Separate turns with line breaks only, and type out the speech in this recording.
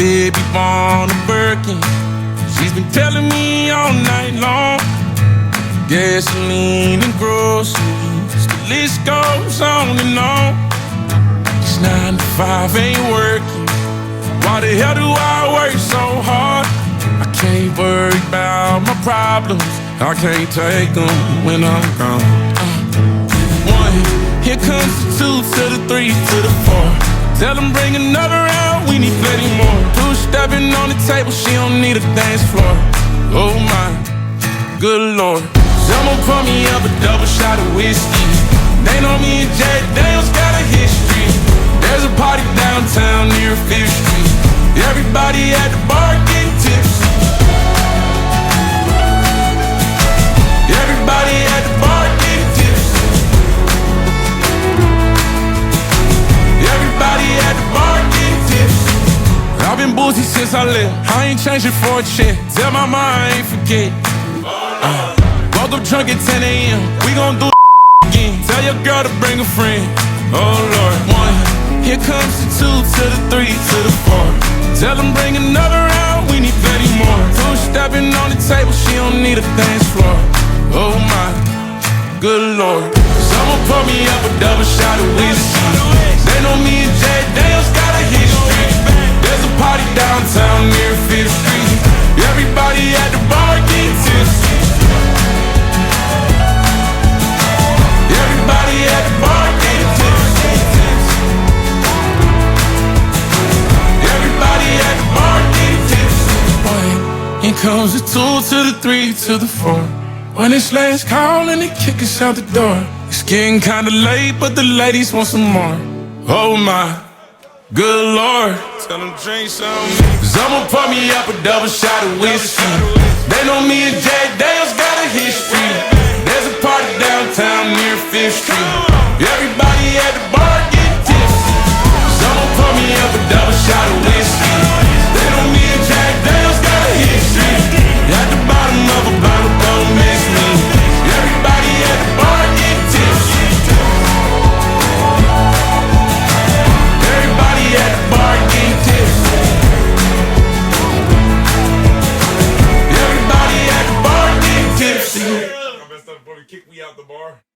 baby born a Birkin. She's been telling me all night long. Gasoline and groceries, the list goes on and on. This 9 to 5 ain't working. Why the hell do I work so hard? I can't worry about my problems. I can't take them when I'm gone. 1, here comes the 2 to the 3 to the 4. Tell them bring another round, we need plenty more. 2 stepping on the table, she don't need a dance floor. Oh my, good Lord. Someone pour me up a double shot of whiskey. They know me and Jay Daniels got a history. There's a party downtown near 5th Street. Everybody at the bar getting tipsy. Everybody at the bar getting tipsy. Everybody at the bar getting tipsy. I've been boozy since I left. I ain't changing for a check. Tell my mom I ain't forget. Woke up drunk at 10 a.m. We gon' do again. Tell your girl to bring a friend. Oh Lord. 1, here comes the 2 to the 3 to the 4. Tell them bring another round, we need plenty more. 2 stepping on the table, she don't need a dance floor. Oh my, good Lord. Someone pour me up a double shot of whiskey. They know me and Jay Daniels got a history. There's a party downtown near 5th Street. Everybody at the bar getting tipsy. Everybody at the bar getting tipsy. Everybody at the bar getting tipsy. Here comes the 2 to the 3 to the 4. When it's last call and they kick us out the door. It's getting kinda late, but the ladies want some more. Oh my, good Lord. Tell them drink some. Someone pour me up a double shot of whiskey. They know me and Jay Daniels got a history. There's a party downtown near 5th Street. Everybody at the bar